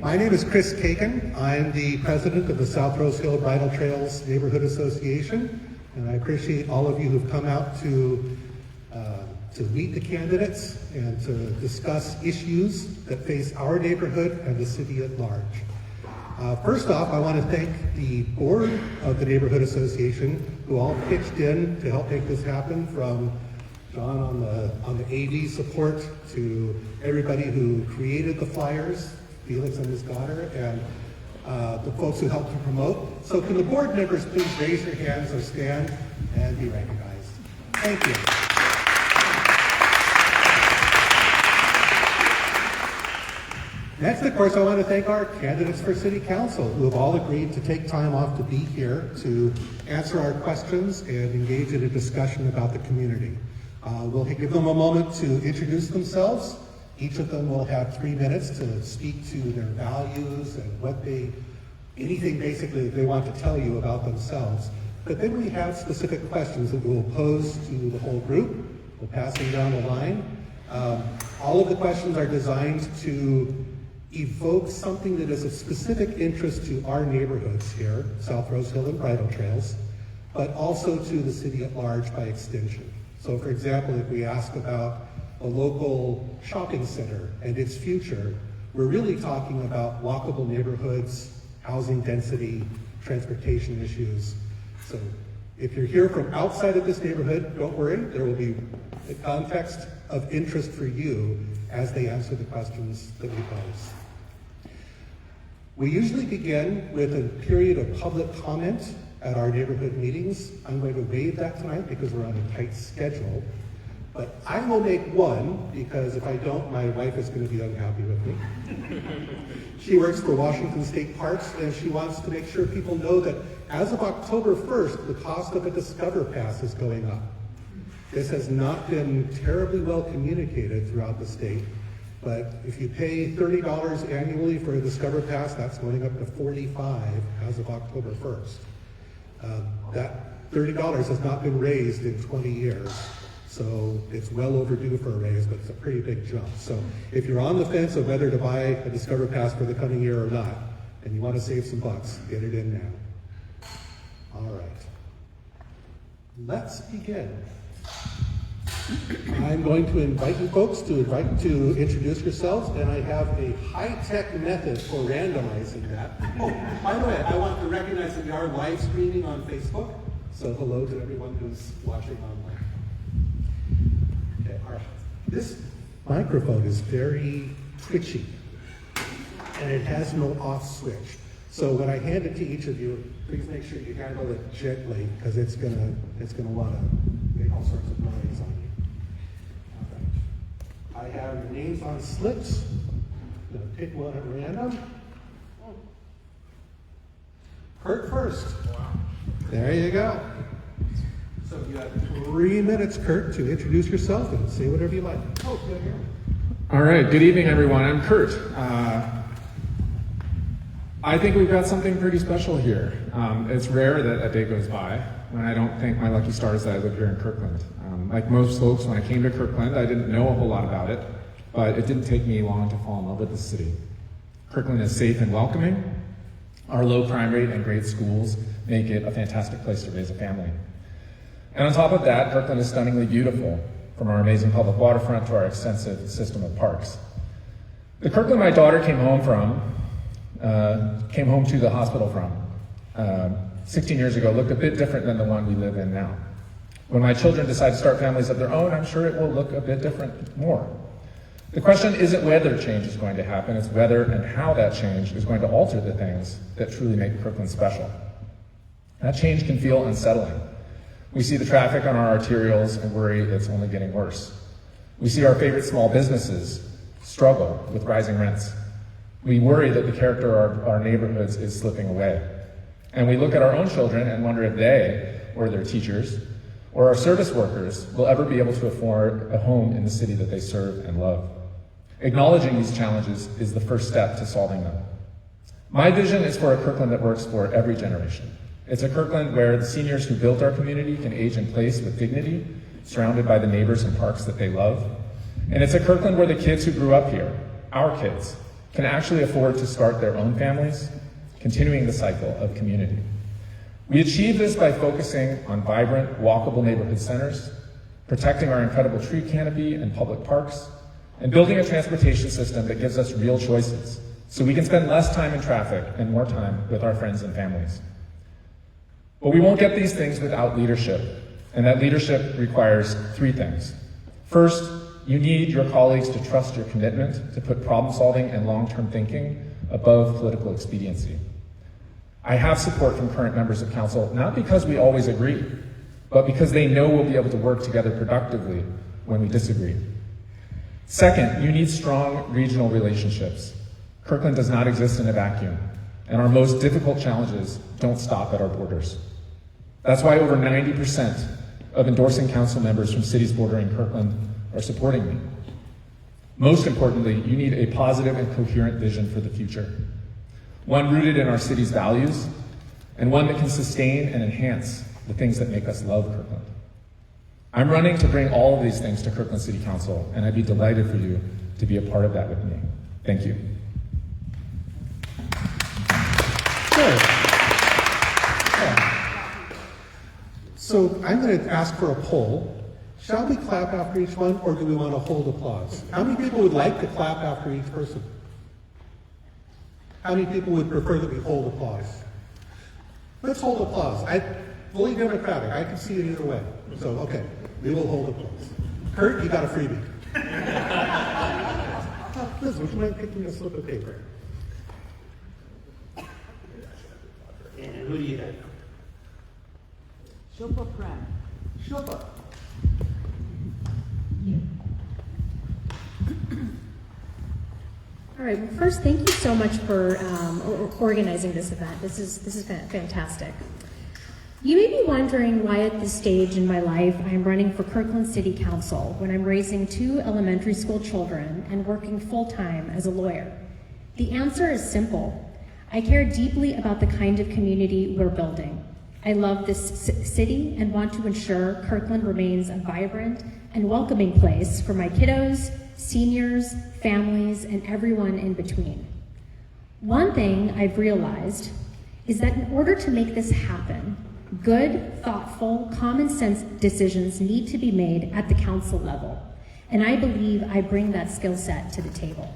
My name is Chris Kagan. I'm the president of the South Rose Hill Bridle Trails Neighborhood Association, and I appreciate all of you who've come out to meet the candidates and to discuss issues that face our neighborhood and the city at large. First off, I want to thank the board of the Neighborhood Association who all pitched in to help make this happen, from John on the AV support to everybody who created the flyers, Felix and his daughter, and the folks who helped to promote. So can the board members please raise your hands or stand and be recognized? Thank you. Next, of course, I want to thank our candidates for City Council who have all agreed to take time off to be here to answer our questions and engage in a discussion about the community. We'll give them a moment to introduce themselves. Each of them will have 3 minutes to speak to their values and anything basically they want to tell you about themselves. But then we have specific questions that we'll pose to the whole group. We'll pass them down the line. All of the questions are designed to evoke something that is of specific interest to our neighborhoods here, South Rose Hill and Bridle Trails, but also to the city at large by extension. So for example, if we ask about a local shopping center and its future, we're really talking about walkable neighborhoods, housing density, transportation issues. So if you're here from outside of this neighborhood, don't worry, there will be a context of interest for you as they answer the questions that we pose. We usually begin with a period of public comment at our neighborhood meetings. I'm going to waive that tonight because we're on a tight schedule, but I will make one because if I don't, my wife is going to be unhappy with me. She works for Washington State Parks, and she wants to make sure people know that as of October 1st, the cost of a Discover Pass is going up. This has not been terribly well communicated throughout the state, but if you pay $30 annually for a Discover Pass, that's going up to $45 as of October 1st. That $30 has not been raised in 20 years, so it's well overdue for a raise, but it's a pretty big jump. So if you're on the fence of whether to buy a Discover Pass for the coming year or not, and you want to save some bucks, get it in now. All right, let's begin. I'm going to invite you folks to introduce yourselves, and I have a high-tech method for randomizing that. Oh, by the way, I want to recognize that we are live streaming on Facebook, so hello to everyone who's watching online. Okay, this microphone is very twitchy, and it has no off switch. So when I hand it to each of you, please make sure you handle it gently, because it's gonna want to make all sorts of noise on you. I have your names on slips. I'm going to pick one at random. Kurt first. Wow. There you go. So you have 3 minutes, Kurt, to introduce yourself and say whatever you like. Oh, good here. All right. Good evening, everyone. I'm Kurt. I think we've got something pretty special here. It's rare that a day goes by when I don't thank my lucky stars that I live here in Kirkland. Like most folks, when I came to Kirkland, I didn't know a whole lot about it, but it didn't take me long to fall in love with the city. Kirkland is safe and welcoming. Our low crime rate and great schools make it a fantastic place to raise a family. And on top of that, Kirkland is stunningly beautiful, from our amazing public waterfront to our extensive system of parks. The Kirkland my daughter came home to the hospital from 16 years ago looked a bit different than the one we live in now. When my children decide to start families of their own, I'm sure it will look a bit different more. The question isn't whether change is going to happen, it's whether and how that change is going to alter the things that truly make Kirkland special. That change can feel unsettling. We see the traffic on our arterials and worry it's only getting worse. We see our favorite small businesses struggle with rising rents. We worry that the character of our neighborhoods is slipping away. And we look at our own children and wonder if they, or their teachers, or our service workers will ever be able to afford a home in the city that they serve and love. Acknowledging these challenges is the first step to solving them. My vision is for a Kirkland that works for every generation. It's a Kirkland where the seniors who built our community can age in place with dignity, surrounded by the neighbors and parks that they love. And it's a Kirkland where the kids who grew up here, our kids, can actually afford to start their own families, continuing the cycle of community. We achieve this by focusing on vibrant, walkable neighborhood centers, protecting our incredible tree canopy and public parks, and building a transportation system that gives us real choices, so we can spend less time in traffic and more time with our friends and families. But we won't get these things without leadership, and that leadership requires three things. First, you need your colleagues to trust your commitment to put problem solving and long-term thinking above political expediency. I have support from current members of council, not because we always agree, but because they know we'll be able to work together productively when we disagree. Second, you need strong regional relationships. Kirkland does not exist in a vacuum, and our most difficult challenges don't stop at our borders. That's why over 90% of endorsing council members from cities bordering Kirkland are supporting me. Most importantly, you need a positive and coherent vision for the future. One rooted in our city's values, and one that can sustain and enhance the things that make us love Kirkland. I'm running to bring all of these things to Kirkland City Council, and I'd be delighted for you to be a part of that with me. Thank you. Good. Yeah. So I'm going to ask for a poll. Shall we clap after each one, or do we want to hold applause? How many people would like to clap after each person? How many people would prefer that we hold applause? Let's hold applause. Fully democratic. I can see it either way. So, okay, we will hold applause. Kurt, you got a freebie. Liz, would you mind picking a slip of paper? And who do you have? Shilpa Pratt. Shilpa. All right. Well, first, thank you so much for organizing this event. This is fantastic. You may be wondering why at this stage in my life I am running for Kirkland City Council when I'm raising 2 elementary school children and working full-time as a lawyer. The answer is simple. I care deeply about the kind of community we're building. I love this city and want to ensure Kirkland remains a vibrant and welcoming place for my kiddos, seniors, families, and everyone in between. One thing I've realized is that in order to make this happen, good, thoughtful, common sense decisions need to be made at the council level, and I believe I bring that skill set to the table.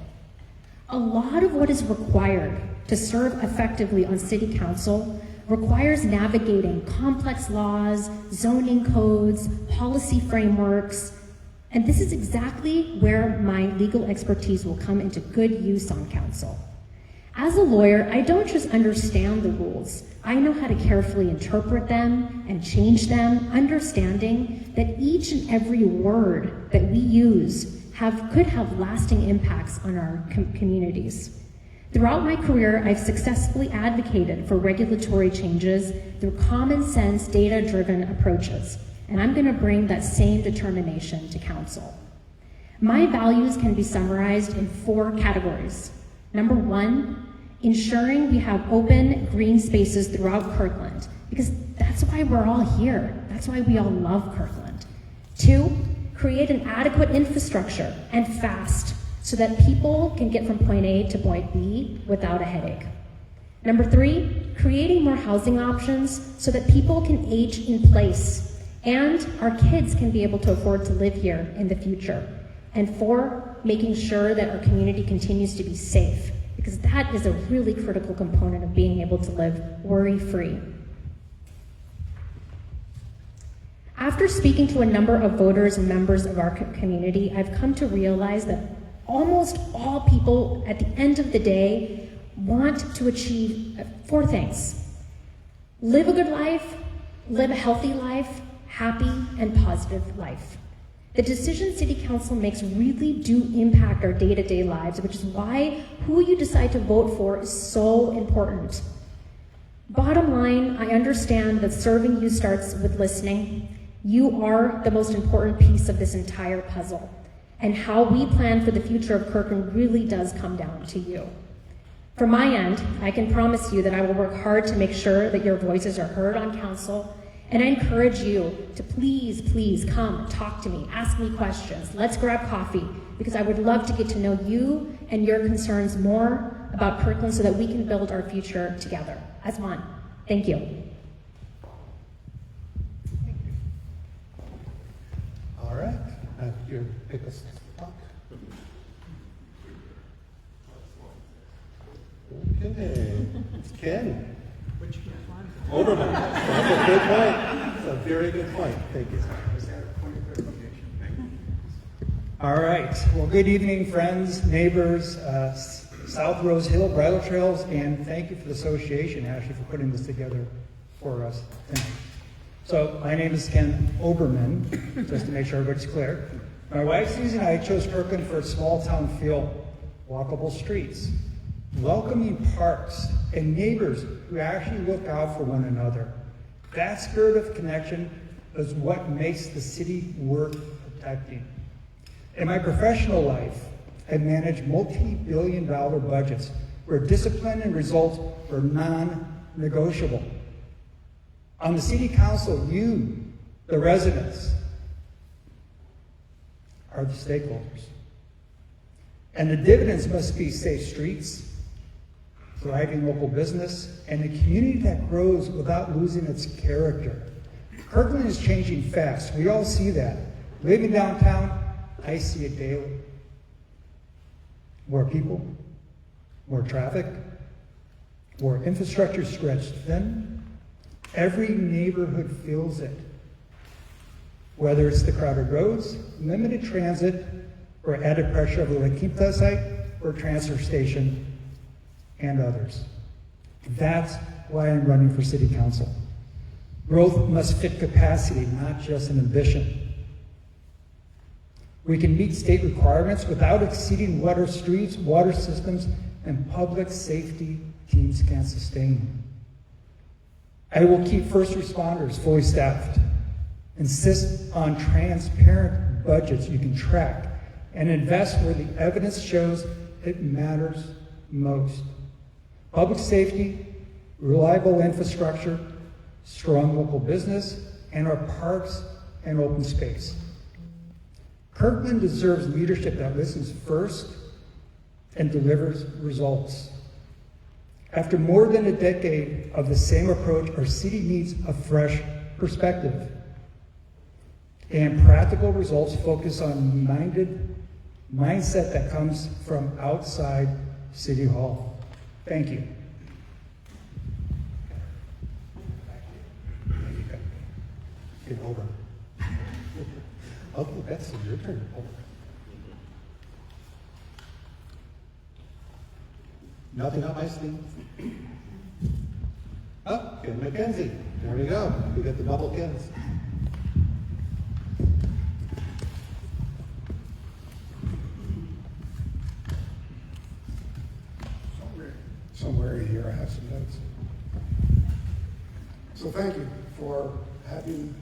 A lot of what is required to serve effectively on city council requires navigating complex laws, zoning codes, policy frameworks, and this is exactly where my legal expertise will come into good use on council. As a lawyer, I don't just understand the rules. I know how to carefully interpret them and change them, understanding that each and every word that we use could have lasting impacts on our communities. Throughout my career, I've successfully advocated for regulatory changes through common sense, data-driven approaches, and I'm going to bring that same determination to council. My values can be summarized in 4 categories. Number 1, ensuring we have open green spaces throughout Kirkland, because that's why we're all here. That's why we all love Kirkland. 2, create an adequate infrastructure and fast, so that people can get from point A to point B without a headache. Number 3, creating more housing options so that people can age in place and our kids can be able to afford to live here in the future. And 4, making sure that our community continues to be safe, because that is a really critical component of being able to live worry-free. After speaking to a number of voters and members of our community, I've come to realize that almost all people at the end of the day want to achieve 4 things: live a good life, live a healthy life, happy and positive life. The decisions City Council makes really do impact our day-to-day lives, which is why who you decide to vote for is so important. Bottom line, I understand that serving you starts with listening. You are the most important piece of this entire puzzle. And how we plan for the future of Kirkland really does come down to you. From my end, I can promise you that I will work hard to make sure that your voices are heard on council And I encourage you to please, please come talk to me, ask me questions. Let's grab coffee, because I would love to get to know you and your concerns more about Kirkland so that we can build our future together as one. Thank you. All right, you pick us up. Okay, it's Ken. Overman. That's a good point. That's a very good point. Thank you. All right. Well, good evening, friends, neighbors, South Rose Hill Bridle Trails, and thank you for the association, actually, for putting this together for us tonight. So, my name is Ken Oberman, just to make sure everybody's clear. My wife Susie and I chose Kirkland for its small town feel, walkable streets, welcoming parks, and neighbors who actually look out for one another. That spirit of connection is what makes the city worth protecting. In my professional life, I managed multi-billion-dollar budgets where discipline and results were non-negotiable. On the city council, you, the residents, are the stakeholders. And the dividends must be safe streets, thriving local business, and a community that grows without losing its character. Kirkland is changing fast. We all see that. Living downtown, I see it daily. More people, more traffic, more infrastructure stretched thin. Every neighborhood feels it. Whether it's the crowded roads, limited transit, or added pressure of the La Quinta site, or transfer station, and others. That's why I'm running for city council. Growth must fit capacity, not just an ambition. We can meet state requirements without exceeding what our streets, water systems, and public safety teams can sustain. I will keep first responders fully staffed, insist on transparent budgets you can track, and invest where the evidence shows it matters most. Public safety, reliable infrastructure, strong local business, and our parks and open space. Kirkland deserves leadership that listens first and delivers results. After more than a decade of the same approach, our city needs a fresh perspective. And practical results focus on mindset that comes from outside City Hall. Thank you. Get over. Okay, that's your turn. Over. Nothing up my sleeve. Oh, Ken McKenzie. There we go. We get the double Kens. Somewhere in here I have some notes. So thank you for having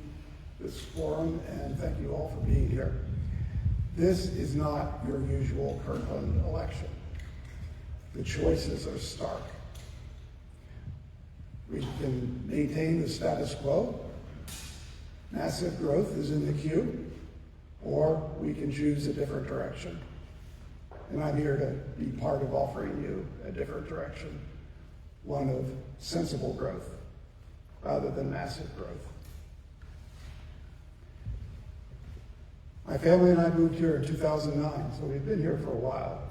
this forum, and thank you all for being here. This is not your usual Kirkland election. The choices are stark. We can maintain the status quo, massive growth is in the queue, or we can choose a different direction. And I'm here to be part of offering you a different direction, one of sensible growth rather than massive growth. My family and I moved here in 2009, so we've been here for a while.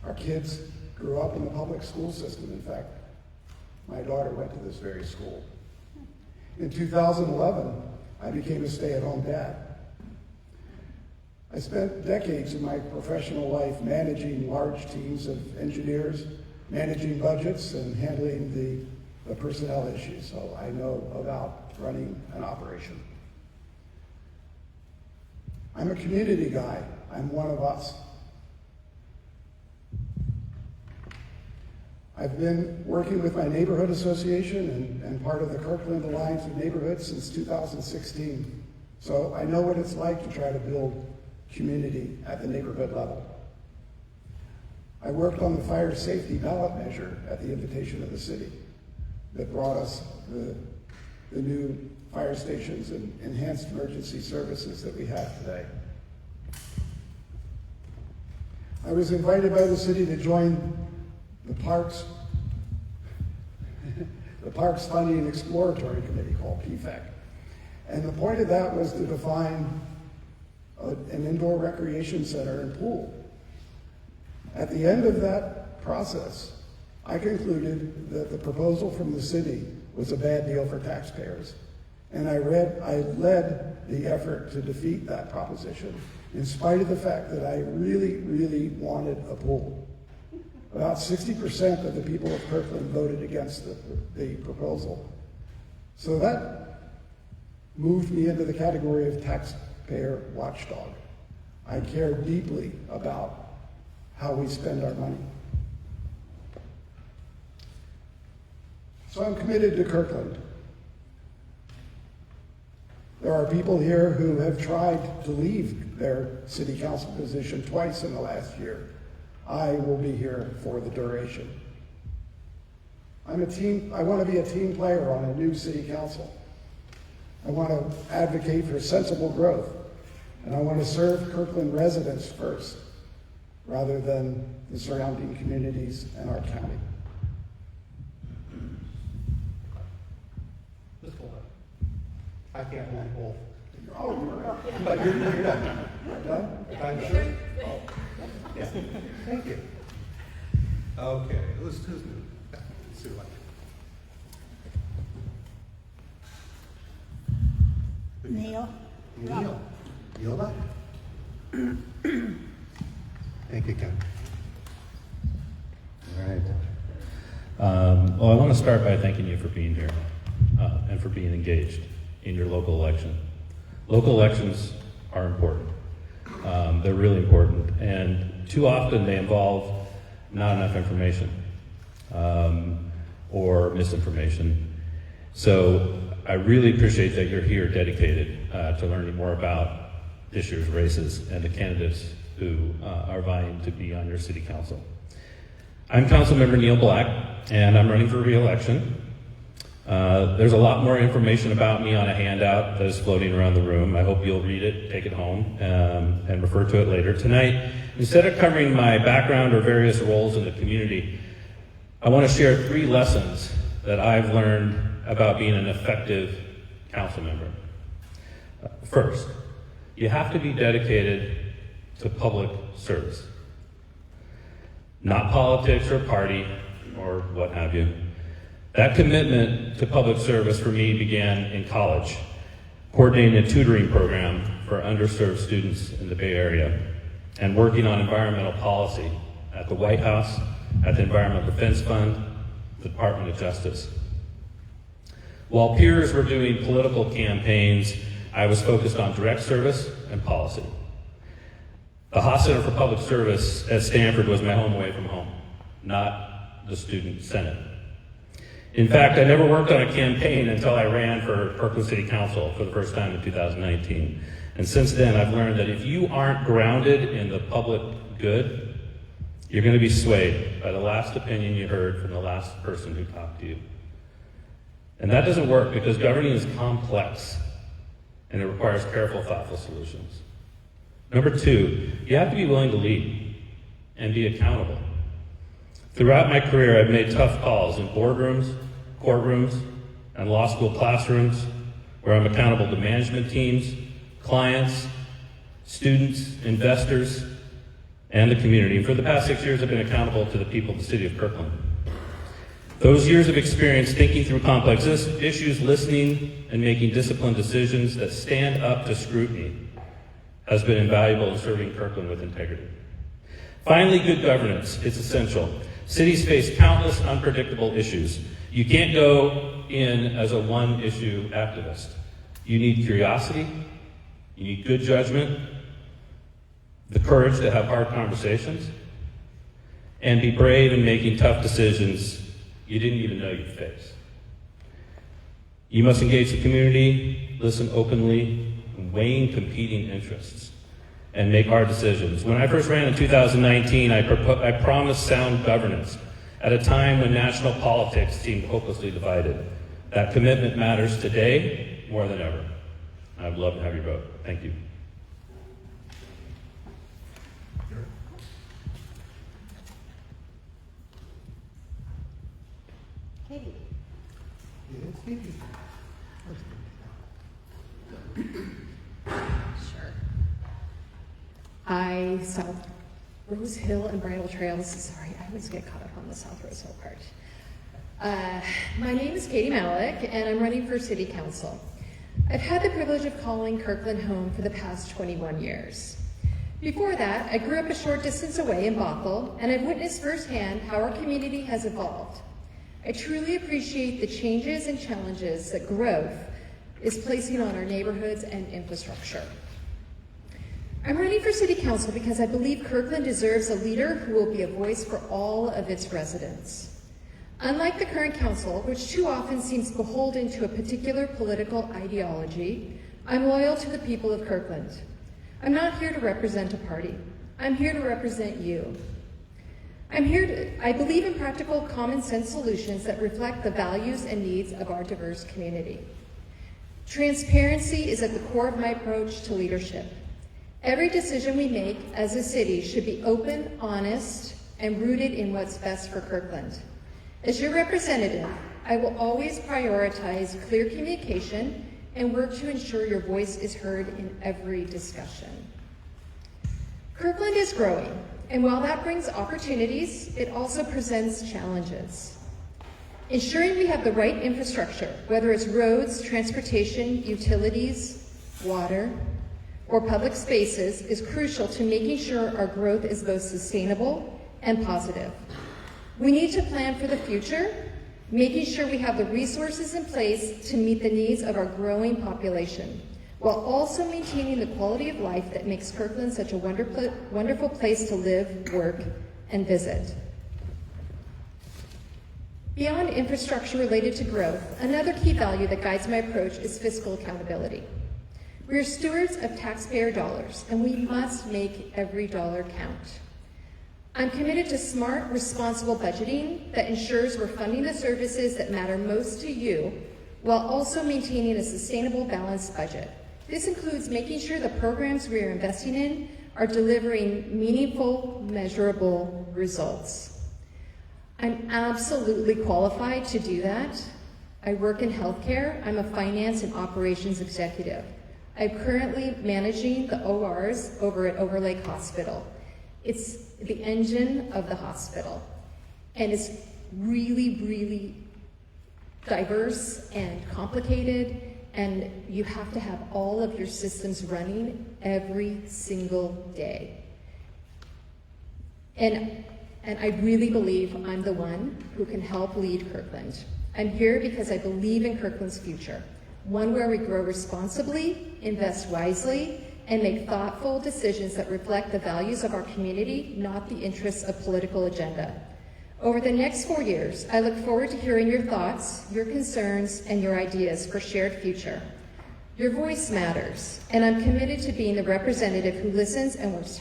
Our kids grew up in the public school system. In fact, my daughter went to this very school. In 2011, I became a stay-at-home dad. I spent decades of my professional life managing large teams of engineers, managing budgets, and handling the personnel issues, so I know about running an operation. I'm a community guy. I'm one of us. I've been working with my neighborhood association and part of the Kirkland Alliance of Neighborhoods since 2016. So I know what it's like to try to build community at the neighborhood level. I worked on the fire safety ballot measure at the invitation of the city that brought us the new fire stations and enhanced emergency services that we have today. I was invited by the city to join the Parks Funding and Exploratory Committee, called PFAC. And the point of that was to define an indoor recreation center and pool. At the end of that process, I concluded that the proposal from the city was a bad deal for taxpayers. And I led the effort to defeat that proposition, in spite of the fact that I really, really wanted a pool. About 60% of the people of Kirkland voted against the proposal. So that moved me into the category of taxpayer watchdog. I care deeply about how we spend our money. So I'm committed to Kirkland. There are people here who have tried to leave their city council position twice in the last year. I will be here for the duration. I want to be a team player on a new city council. I want to advocate for sensible growth, and I want to serve Kirkland residents first, rather than the surrounding communities and our county. Just hold on. I can't hold both. Oh, you're right. But you're done. Done? I'm sure. Oh. Yeah. Thank you. Okay, who's new? Sue. Neil. Neil back? Thank you, Ken. All right. Well, I want to start by thanking you for being here and for being engaged in your local election. Local elections are important. They're really important, and too often they involve not enough information or misinformation. So I really appreciate that you're here dedicated to learning more about this year's races and the candidates who are vying to be on your city council. I'm Councilmember Neil Black, and I'm running for re-election. There's a lot more information about me on a handout that is floating around the room. I hope you'll read it, take it home, and refer to it later. Tonight, instead of covering my background or various roles in the community, I want to share 3 lessons that I've learned about being an effective council member. First, you have to be dedicated to public service. Not politics or party or what have you. That commitment to public service for me began in college, coordinating a tutoring program for underserved students in the Bay Area, and working on environmental policy at the White House, at the Environmental Defense Fund, the Department of Justice. While peers were doing political campaigns, I was focused on direct service and policy. The Haas Center for Public Service at Stanford was my home away from home, not the Student Senate. In fact, I never worked on a campaign until I ran for Kirkland City Council for the first time in 2019. And since then, I've learned that if you aren't grounded in the public good, you're going to be swayed by the last opinion you heard from the last person who talked to you. And that doesn't work because governing is complex and it requires careful, thoughtful solutions. Number 2, you have to be willing to lead and be accountable. Throughout my career, I've made tough calls in boardrooms, courtrooms, and law school classrooms where I'm accountable to management teams, clients, students, investors, and the community. And for the past 6 years, I've been accountable to the people of the city of Kirkland. Those years of experience thinking through complex issues, listening, and making disciplined decisions that stand up to scrutiny has been invaluable in serving Kirkland with integrity. Finally, good governance. It's essential. Cities face countless unpredictable issues. You can't go in as a one-issue activist. You need curiosity, you need good judgment, the courage to have hard conversations, and be brave in making tough decisions you didn't even know you'd face. You must engage the community, listen openly, weighing competing interests, and make hard decisions. When I first ran in 2019, I promised sound governance at a time when national politics seemed hopelessly divided. That commitment matters today more than ever. I'd love to have your vote. Thank you. Katie. Sure. South Rose Hill and Bridle Trails. Sorry, I always get caught up on the South Rose Hill part. My name is Katie Malik, and I'm running for City Council. I've had the privilege of calling Kirkland home for the past 21 years. Before that, I grew up a short distance away in Bothell, and I've witnessed firsthand how our community has evolved. I truly appreciate the changes and challenges that growth is placing on our neighborhoods and infrastructure. I'm running for City Council because I believe Kirkland deserves a leader who will be a voice for all of its residents. Unlike the current council, which too often seems beholden to a particular political ideology, I'm loyal to the people of Kirkland. I'm not here to represent a party. I'm here to represent you. I believe in practical, common sense solutions that reflect the values and needs of our diverse community. Transparency is at the core of my approach to leadership. Every decision we make as a city should be open, honest, and rooted in what's best for Kirkland. As your representative, I will always prioritize clear communication and work to ensure your voice is heard in every discussion. Kirkland is growing, and while that brings opportunities, it also presents challenges. Ensuring we have the right infrastructure, whether it's roads, transportation, utilities, water, or public spaces, is crucial to making sure our growth is both sustainable and positive. We need to plan for the future, making sure we have the resources in place to meet the needs of our growing population, while also maintaining the quality of life that makes Kirkland such a wonderful place to live, work, and visit. Beyond infrastructure related to growth, another key value that guides my approach is fiscal accountability. We are stewards of taxpayer dollars, and we must make every dollar count. I'm committed to smart, responsible budgeting that ensures we're funding the services that matter most to you, while also maintaining a sustainable, balanced budget. This includes making sure the programs we are investing in are delivering meaningful, measurable results. I'm absolutely qualified to do that. I work in healthcare. I'm a finance and operations executive. I'm currently managing the ORs over at Overlake Hospital. It's the engine of the hospital, and it's really, really diverse and complicated, and you have to have all of your systems running every single day. And I really believe I'm the one who can help lead Kirkland. I'm here because I believe in Kirkland's future, one where we grow responsibly, invest wisely, and make thoughtful decisions that reflect the values of our community, not the interests of political agenda. Over the next 4 years, I look forward to hearing your thoughts, your concerns, and your ideas for shared future. Your voice matters, and I'm committed to being the representative who listens and works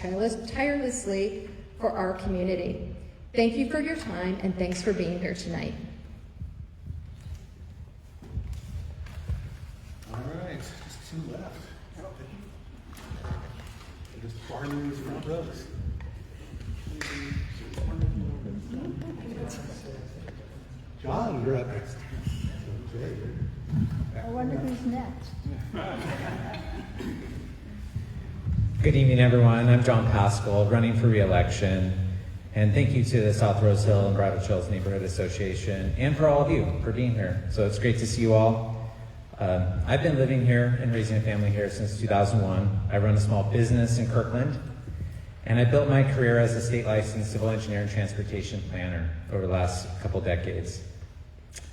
tirelessly for our community. Thank you for your time, and thanks for being here tonight. All right, just two left. Just far in these front rows. John, you're up next. I wonder who's next. Good evening, everyone. I'm John Pascal, running for re-election. And thank you to the South Rose Hill and Bridle Trails Neighborhood Association and for all of you for being here. So it's great to see you all. I've been living here and raising a family here since 2001. I run a small business in Kirkland, and I built my career as a state licensed civil engineer and transportation planner over the last couple decades.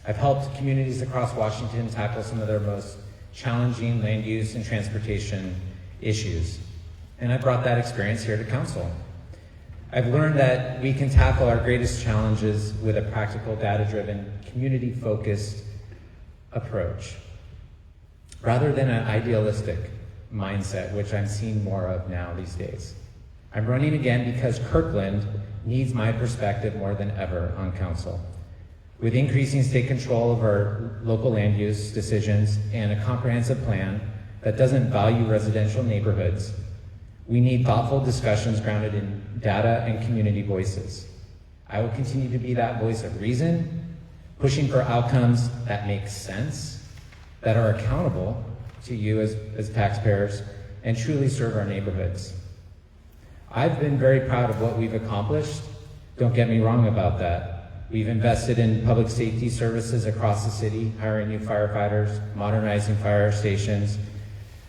I've helped communities across Washington tackle some of their most challenging land use and transportation issues, and I brought that experience here to council. I've learned that we can tackle our greatest challenges with a practical, data-driven, community-focused approach, rather than an idealistic mindset, which I'm seeing more of now these days. I'm running again because Kirkland needs my perspective more than ever on council. with increasing state control of our local land use decisions and a comprehensive plan that doesn't value residential neighborhoods, we need thoughtful discussions grounded in data and community voices. I will continue to be that voice of reason, pushing for outcomes that make sense, that are accountable to you as taxpayers, and truly serve our neighborhoods. I've been very proud of what we've accomplished. Don't get me wrong about that. We've invested in public safety services across the city, hiring new firefighters, modernizing fire stations,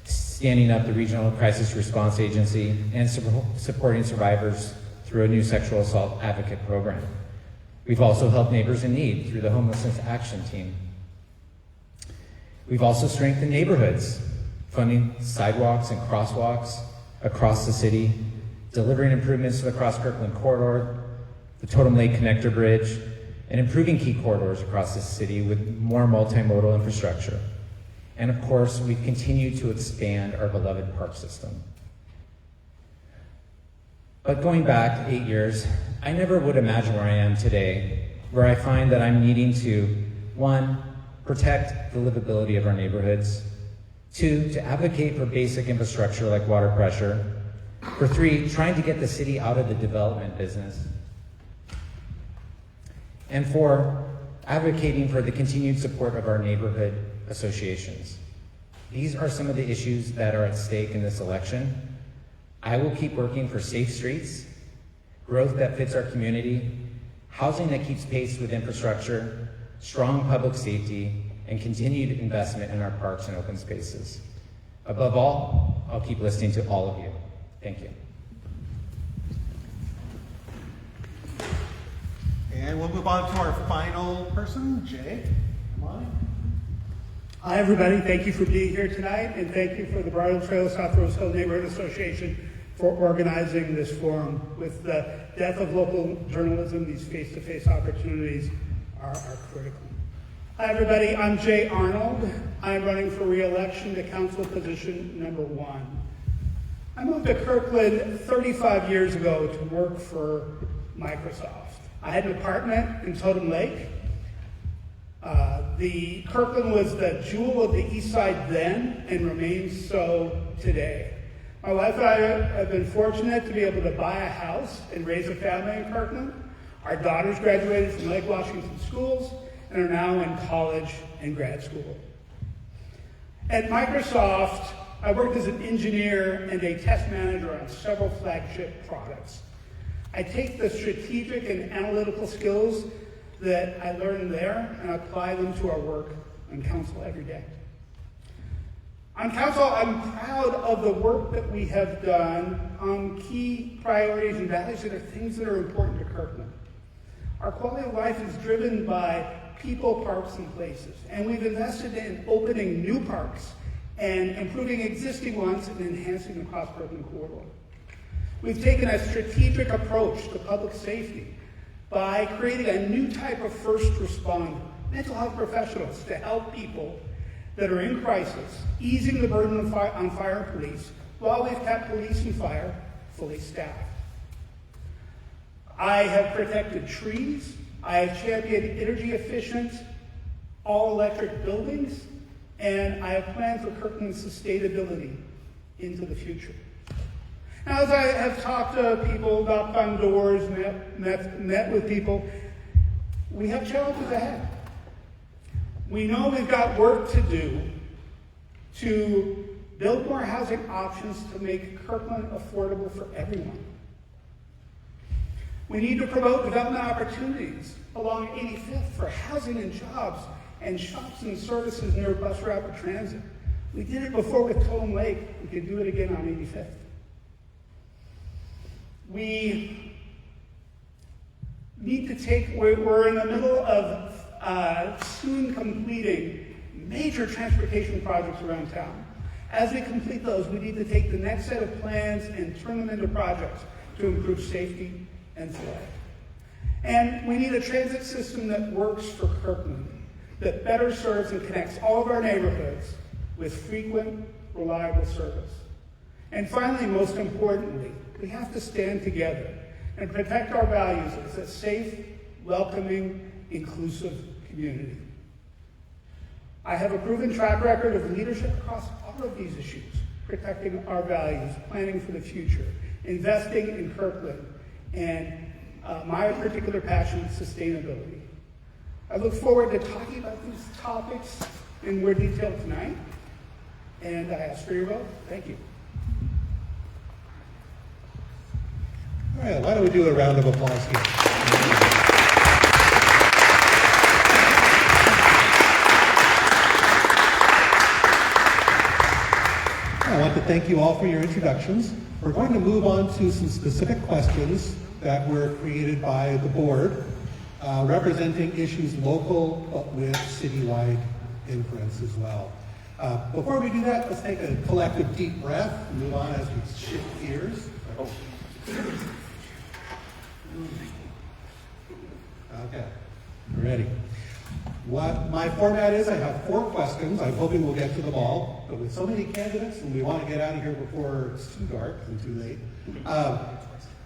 standing up the Regional Crisis Response Agency, and supporting survivors through a new sexual assault advocate program. We've also helped neighbors in need through the Homelessness Action Team. We've also strengthened neighborhoods, funding sidewalks and crosswalks across the city, delivering improvements to the Cross Kirkland Corridor, the Totem Lake Connector Bridge, and improving key corridors across the city with more multimodal infrastructure. And of course, we've continued to expand our beloved park system. But going back 8 years, I never would imagine where I am today, where I find that I'm needing to, 1, protect the livability of our neighborhoods, 2, to advocate for basic infrastructure like water pressure, for 3, trying to get the city out of the development business, and 4, advocating for the continued support of our neighborhood associations. These are some of the issues that are at stake in this election. I will keep working for safe streets, growth that fits our community, housing that keeps pace with infrastructure, strong public safety, and continued investment in our parks and open spaces. Above all, I'll keep listening to all of you. Thank you. And we'll move on to our final person, Jay. Come on. Hi, everybody. Thank you for being here tonight, and thank you for the Bridle Trail South Rose Hill Neighborhood Association for organizing this forum. With the death of local journalism, these face-to-face opportunities are critical. Hi, everybody. I'm Jay Arnold. I'm running for re-election to council position number 1. I moved to Kirkland 35 years ago to work for Microsoft. I had an apartment in Totem Lake. The Kirkland was the jewel of the East Side then and remains so today. My wife and I have been fortunate to be able to buy a house and raise a family in Kirkland. Our daughters graduated from Lake Washington schools and are now in college and grad school. At Microsoft, I worked as an engineer and a test manager on several flagship products. I take the strategic and analytical skills that I learned there and apply them to our work on council every day. On council, I'm proud of the work that we have done on key priorities and values that are things that are important to Kirkland. Our quality of life is driven by people, parks, and places, and we've invested in opening new parks and improving existing ones and enhancing the Cross Kirkland Corridor. We've taken a strategic approach to public safety by creating a new type of first responder, mental health professionals to help people that are in crisis, easing the burden on fire and police, while we've kept police and fire fully staffed. I have protected trees. I have championed energy-efficient, all-electric buildings, and I have planned for Kirkland's sustainability into the future. Now, as I have talked to people, knocked on doors, met with people, we have challenges ahead. We know we've got work to do to build more housing options to make Kirkland affordable for everyone. We need to promote development opportunities along 85th for housing and jobs and shops and services near bus rapid transit. We did it before with Totem Lake. We can do it again on 85th. We need to we're in the middle of soon completing major transportation projects around town. As we complete those, we need to take the next set of plans and turn them into projects to improve safety and flow. And we need a transit system that works for Kirkland, that better serves and connects all of our neighborhoods with frequent, reliable service. And finally, most importantly, we have to stand together and protect our values as a safe, welcoming, inclusive community. I have a proven track record of leadership across all of these issues, protecting our values, planning for the future, investing in Kirkland, and my particular passion, sustainability. I look forward to talking about these topics in more detail tonight, and I ask for your vote. Thank you. All right, why don't we do a round of applause here? I want to thank you all for your introductions. We're going to move on to some specific questions that were created by the board, representing issues local but with citywide influence as well. Before we do that, let's take a collective deep breath and move on as we shift gears. Okay, ready. What my format is, I have 4 questions. I'm hoping we'll get to them all, but with so many candidates and we want to get out of here before it's too dark and too late,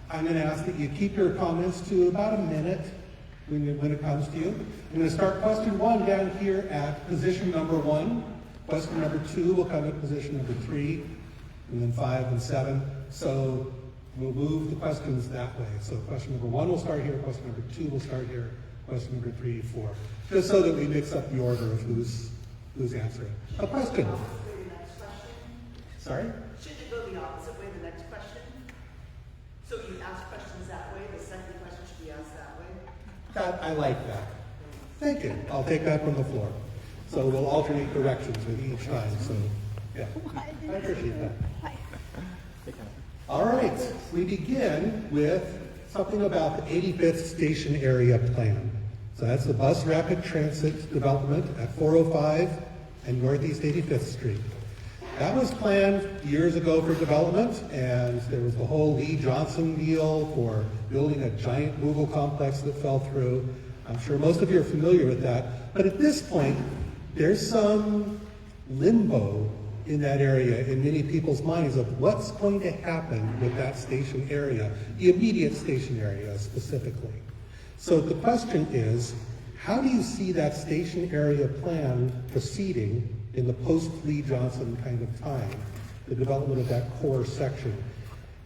I'm going to ask that you keep your comments to about a minute when it comes to you. I'm going to start question 1 down here at position number 1. Question number 2 will come at position number 3, and then 5 and 7. So we'll move the questions that way. So question number 1 will start here, question number 2 will start here, question number 3, 4. Just so that we mix up the order of who's answering. A question? Sorry? Should it go the opposite way, the next question? So you ask questions that way, the second question should be asked that way? I like that. Thank you. I'll take that from the floor. So we'll alternate directions with each time. So, yeah. I appreciate that. All right. We begin with something about the 85th Station Area Plan. So that's the bus rapid transit development at 405 and Northeast 85th Street. That was planned years ago for development, and there was the whole Lee Johnson deal for building a giant Google complex that fell through. I'm sure most of you are familiar with that. But at this point, there's some limbo in that area in many people's minds of what's going to happen with that station area, the immediate station area specifically. So the question is, how do you see that station area plan proceeding in the post-Lee Johnson kind of time, the development of that core section?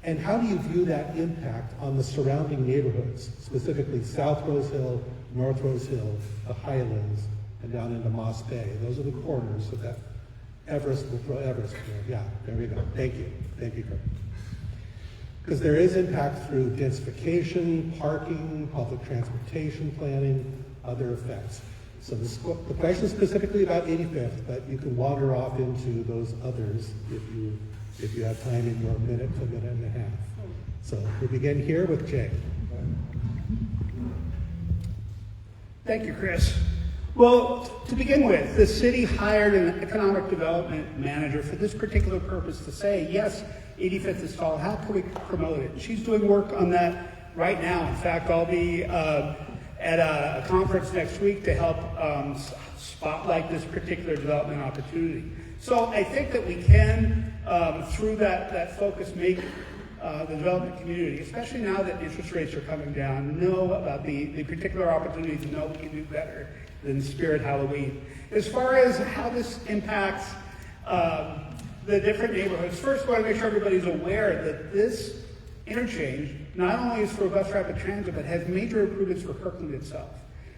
And how do you view that impact on the surrounding neighborhoods, specifically South Rose Hill, North Rose Hill, the Highlands, and down into Moss Bay? Those are the corners of that Everest, we'll throw Everest there. Yeah, there we go. Thank you. Thank you, Kirk. Because there is impact through densification, parking, public transportation planning, other effects. So the question is specifically about 85th, but you can wander off into those others if you have time in your minute to minute and a half. So we begin here with Jay. Thank you, Chris. Well, to begin with, the city hired an economic development manager for this particular purpose to say, yes, 85th is tall. How can we promote it? She's doing work on that right now. In fact, I'll be at a conference next week to help spotlight this particular development opportunity. So I think that we can, through that focus, make the development community, especially now that interest rates are coming down, know about the particular opportunities and know we can do better than Spirit Halloween. As far as how this impacts the different neighborhoods, first I want to make sure everybody's aware that this interchange not only is for bus rapid transit, but has major improvements for Kirkland itself.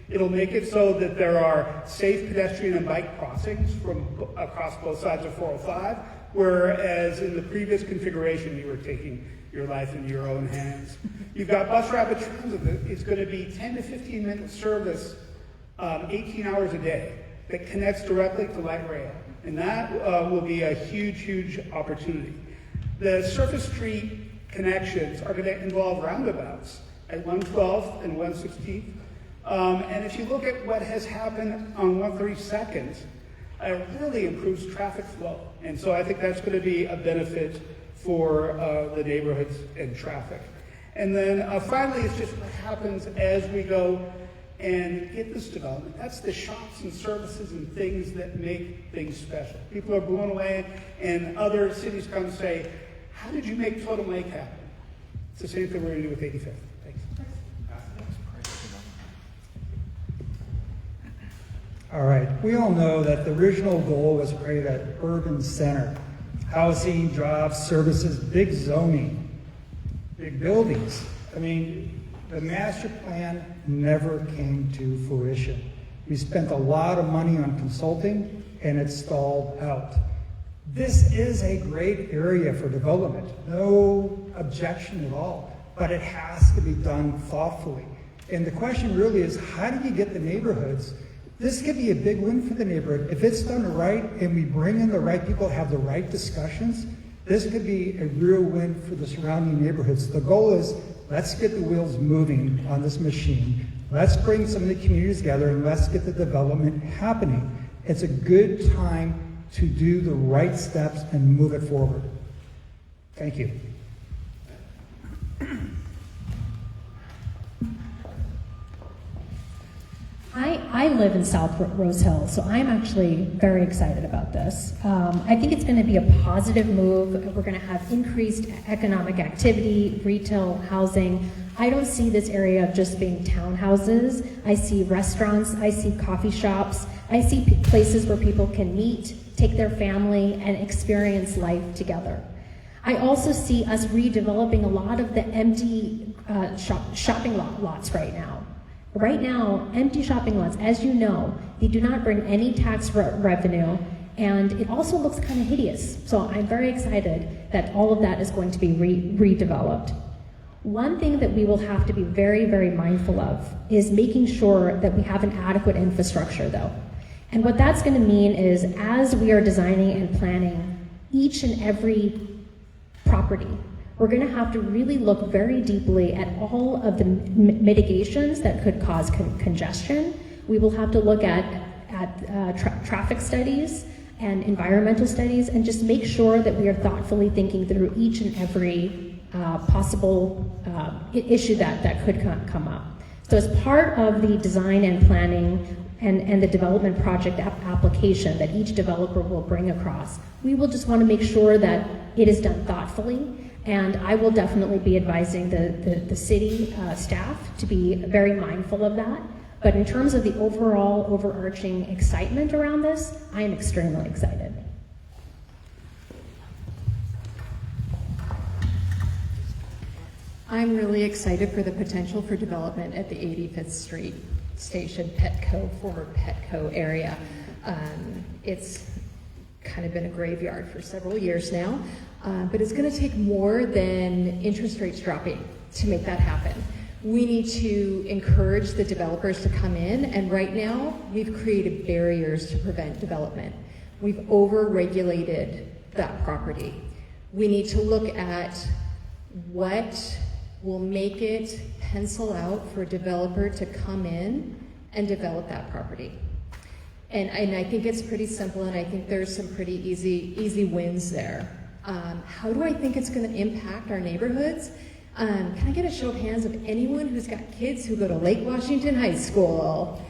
It'll make it so that there are safe pedestrian and bike crossings from across both sides of 405, whereas in the previous configuration, you were taking your life into your own hands. You've got bus rapid transit. It's going to be 10 to 15 minute service, 18 hours a day, that connects directly to light rail. And that will be a huge, huge opportunity. The surface street connections are going to involve roundabouts at 112th and 116th. And if you look at what has happened on 132nd, it really improves traffic flow. And so I think that's going to be a benefit for the neighborhoods and traffic. And then finally, it's just what happens as we go and get this development. That's the shops and services and things that make things special. People are blown away, and other cities come and say, how did you make Totem Lake happen? It's the same thing we're going to do with 85th. Thanks. All right, we all know that the original goal was to create an urban center. Housing, jobs, services, big zoning, big buildings. I mean, the master plan never came to fruition. We spent a lot of money on consulting and it stalled out. This is a great area for development, no objection at all, but it has to be done thoughtfully. And the question really is, how do you get the neighborhoods? This could be a big win for the neighborhood. If it's done right and we bring in the right people, have the right discussions, this could be a real win for the surrounding neighborhoods. The goal is, let's get the wheels moving on this machine. Let's bring some of the communities together and let's get the development happening. It's a good time to do the right steps and move it forward. Thank you. I live in South Rose Hill, so I'm actually very excited about this. I think it's going to be a positive move. We're going to have increased economic activity, retail, housing. I don't see this area of just being townhouses. I see restaurants, I see coffee shops, I see places where people can meet, take their family, and experience life together. I also see us redeveloping a lot of the empty shopping lots right now. Right now, empty shopping lots, as you know, they do not bring any tax revenue, and it also looks kind of hideous. So I'm very excited that all of that is going to be redeveloped. One thing that we will have to be very, very mindful of is making sure that we have an adequate infrastructure, though. And what that's going to mean is, as we are designing and planning each and every property, we're going to have to really look very deeply at all of the mitigations that could cause congestion. We will have to look at traffic studies and environmental studies and just make sure that we are thoughtfully thinking through each and every possible issue that could come up. So as part of the design and planning and the development project application that each developer will bring across, we will just want to make sure that it is done thoughtfully. And I will definitely be advising the city staff to be very mindful of that. But in terms of the overall overarching excitement around this, I am extremely excited. I'm really excited for the potential for development at the 85th Street Station Petco, former Petco area. It's kind of been a graveyard for several years now. But it's going to take more than interest rates dropping to make that happen. We need to encourage the developers to come in, and right now we've created barriers to prevent development. We've over-regulated that property. We need to look at what will make it pencil out for a developer to come in and develop that property. And I think it's pretty simple, and I think there's some pretty easy wins there. How do I think it's going to impact our neighborhoods? Can I get a show of hands of anyone who's got kids who go to Lake Washington High School?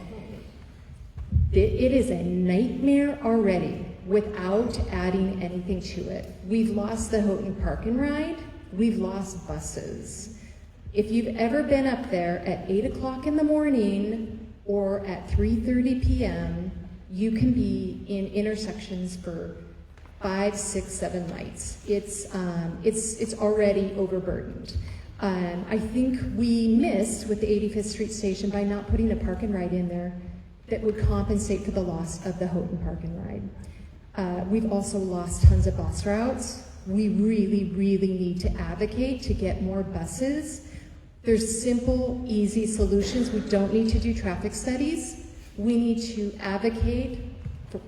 It is a nightmare already without adding anything to it. We've lost the Houghton Park and Ride. We've lost buses. If you've ever been up there at 8 o'clock in the morning or at 3:30 p.m., you can be in intersections for 5, 6, 7 lights. It's already overburdened. I think we missed with the 85th Street Station by not putting a park and ride in there that would compensate for the loss of the Houghton Park and Ride. We've also lost tons of bus routes. We really, really need to advocate to get more buses. There's simple, easy solutions. We don't need to do traffic studies. We need to advocate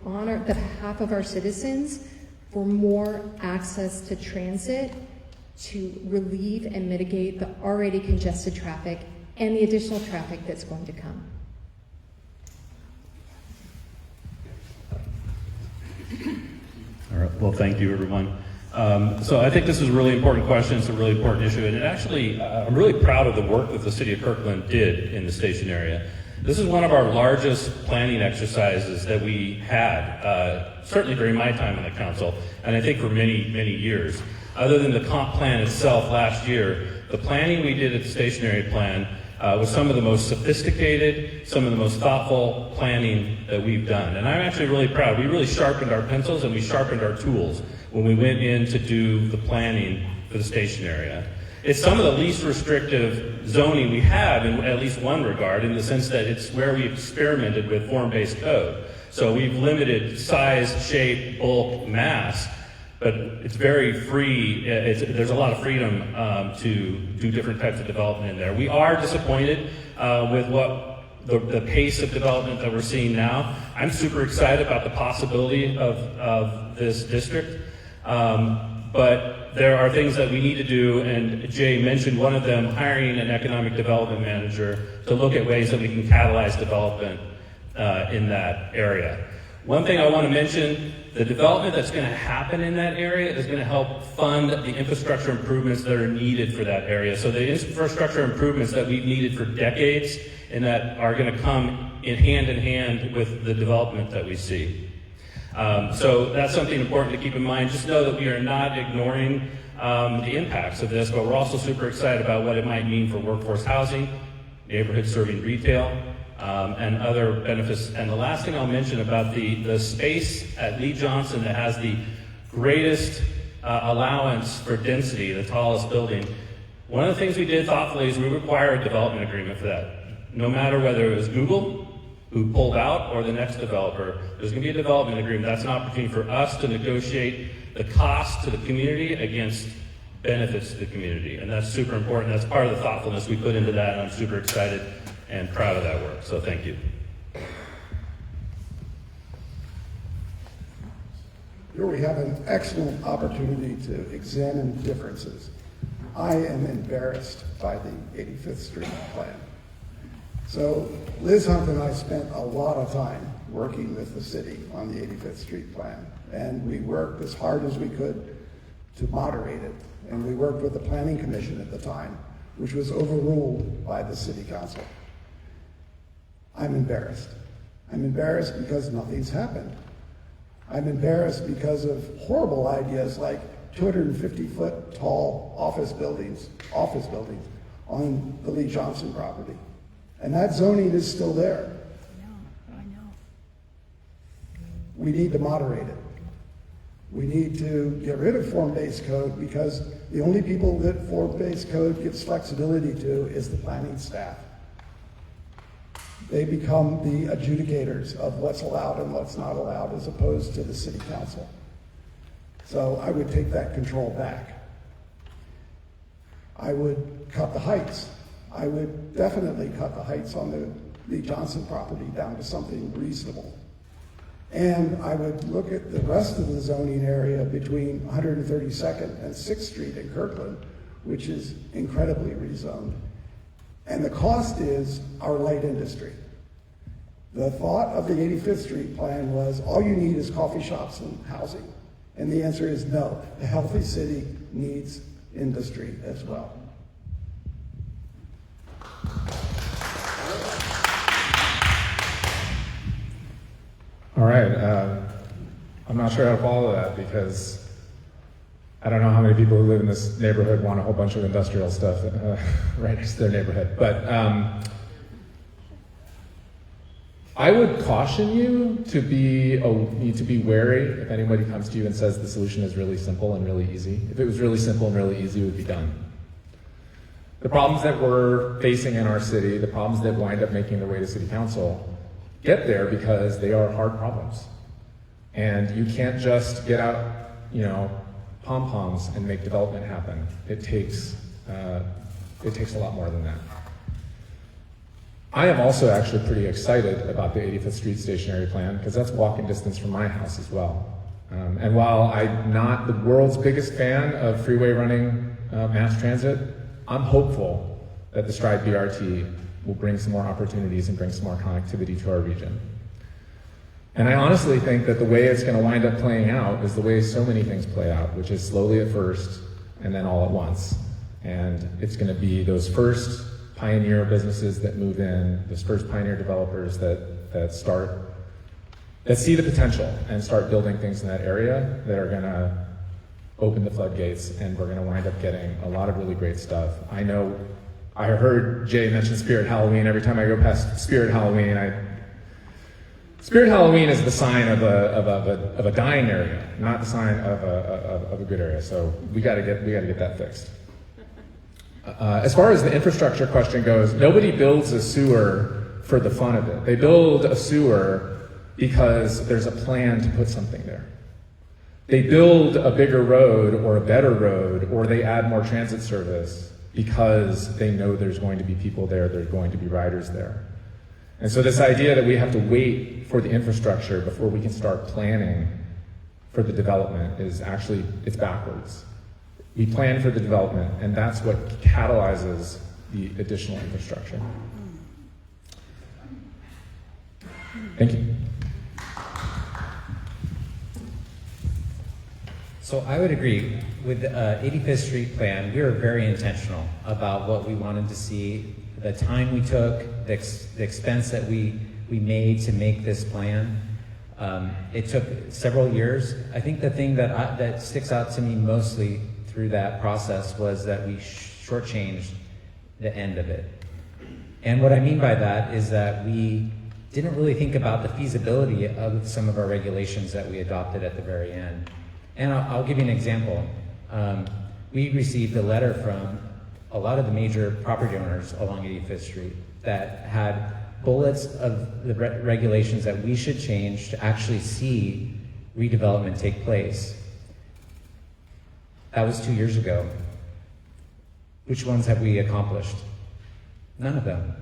on behalf of our citizens for more access to transit to relieve and mitigate the already congested traffic and the additional traffic that's going to come. All right. Well, thank you, everyone. So I think this is a really important question. It's a really important issue. And it actually, I'm really proud of the work that the city of Kirkland did in the station area. This is one of our largest planning exercises that we had, certainly during my time on the council, and I think for many, many years. Other than the comp plan itself last year, the planning we did at the station area plan with some of the most sophisticated, some of the most thoughtful planning that we've done. And I'm actually really proud. We really sharpened our pencils and we sharpened our tools when we went in to do the planning for the station area. It's some of the least restrictive zoning we have in at least one regard, in the sense that it's where we experimented with form-based code. So we've limited size, shape, bulk, mass, but it's very free. There's a lot of freedom to do different types of development in there. We are disappointed with what the pace of development that we're seeing now. I'm super excited about the possibility of this district, but there are things that we need to do, and Jay mentioned one of them, hiring an economic development manager to look at ways that we can catalyze development in that area. One thing I want to mention, the development that's going to happen in that area is going to help fund the infrastructure improvements that are needed for that area. So the infrastructure improvements that we've needed for decades and that are going to come in hand with the development that we see. So that's something important to keep in mind. Just know that we are not ignoring the impacts of this, but we're also super excited about what it might mean for workforce housing, neighborhood serving retail, and other benefits. And the last thing I'll mention about the space at Lee Johnson that has the greatest allowance for density, the tallest building, one of the things we did thoughtfully is we required a development agreement for that. No matter whether it was Google, who pulled out, or the next developer, there's going to be a development agreement. That's an opportunity for us to negotiate the cost to the community against benefits to the community. And that's super important. That's part of the thoughtfulness we put into that, and I'm super excited and proud of that work. So thank you. Here we have an excellent opportunity to examine differences. I am embarrassed by the 85th Street plan. So Liz Hunt and I spent a lot of time working with the city on the 85th Street plan, and we worked as hard as we could to moderate it. And we worked with the Planning Commission at the time, which was overruled by the City Council. I'm embarrassed. I'm embarrassed because nothing's happened. I'm embarrassed because of horrible ideas like 250-foot tall office buildings on the Lee Johnson property. And that zoning is still there. I know. We need to moderate it. We need to get rid of form-based code, because the only people that form-based code gives flexibility to is the planning staff. They become the adjudicators of what's allowed and what's not allowed, as opposed to the city council. So I would take that control back. I would cut the heights. I would definitely cut the heights on the Lee Johnson property down to something reasonable. And I would look at the rest of the zoning area between 132nd and 6th Street in Kirkland, which is incredibly rezoned. And the cost is our light industry. The thought of the 85th Street plan was all you need is coffee shops and housing. And the answer is no. A healthy city needs industry as well. All right, I'm not sure how to follow that, because I don't know how many people who live in this neighborhood want a whole bunch of industrial stuff right next to their neighborhood. But I would caution you to be wary if anybody comes to you and says the solution is really simple and really easy. If it was really simple and really easy, it would be done. The problems that we're facing in our city, the problems that wind up making their way to city council, get there because they are hard problems. And you can't just get out, pom-poms and make development happen. It takes a lot more than that. I am also actually pretty excited about the 85th Street stationary plan, because that's walking distance from my house as well. And while I'm not the world's biggest fan of freeway running mass transit, I'm hopeful that the Stride BRT will bring some more opportunities and bring some more connectivity to our region. And I honestly think that the way it's going to wind up playing out is the way so many things play out, which is slowly at first and then all at once. And it's going to be those first pioneer businesses that move in, those first pioneer developers that see the potential and start building things in that area that are going to open the floodgates, and we're going to wind up getting a lot of really great stuff. I know I heard Jay mention Spirit Halloween. Every time I go past Spirit Halloween, Spirit Halloween is the sign of a dying area, not the sign of a good area. So we got to get that fixed. As far as the infrastructure question goes, nobody builds a sewer for the fun of it. They build a sewer because there's a plan to put something there. They build a bigger road or a better road, or they add more transit service because they know there's going to be people there, there's going to be riders there. And so this idea that we have to wait for the infrastructure before we can start planning for the development is actually, it's backwards. We plan for the development, and that's what catalyzes the additional infrastructure. Thank you. So I would agree with the 85th Street plan. We were very intentional about what we wanted to see, the time we took, the expense that we made to make this plan. It took several years. I think the thing that sticks out to me mostly through that process was that we shortchanged the end of it. And what I mean by that is that we didn't really think about the feasibility of some of our regulations that we adopted at the very end. And I'll give you an example. We received a letter from a lot of the major property owners along 85th Street that had bullets of the regulations that we should change to actually see redevelopment take place. That was 2 years ago. Which ones have we accomplished? None of them.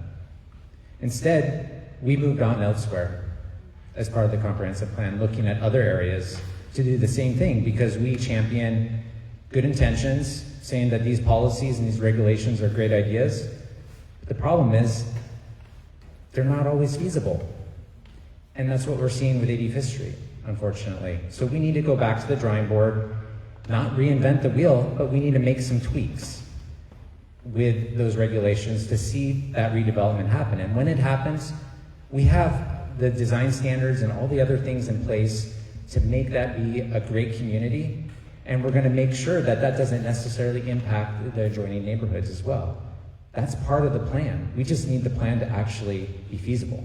Instead, we moved on elsewhere as part of the comprehensive plan, looking at other areas to do the same thing, because we champion good intentions, saying that these policies and these regulations are great ideas. But the problem is, they're not always feasible. And that's what we're seeing with 85th Street, unfortunately. So we need to go back to the drawing board, not reinvent the wheel, but we need to make some tweaks with those regulations to see that redevelopment happen. And when it happens, we have the design standards and all the other things in place to make that be a great community. And we're going to make sure that that doesn't necessarily impact the adjoining neighborhoods as well. That's part of the plan. We just need the plan to actually be feasible.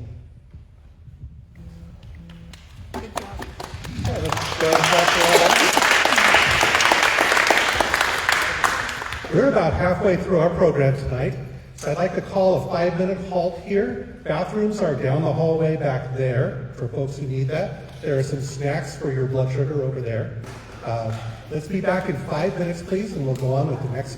We're about halfway through our program tonight, so I'd like to call a 5-minute halt here. Bathrooms are down the hallway back there for folks who need that. There are some snacks for your blood sugar over there. Let's be back in 5 minutes, please, and we'll go on with the next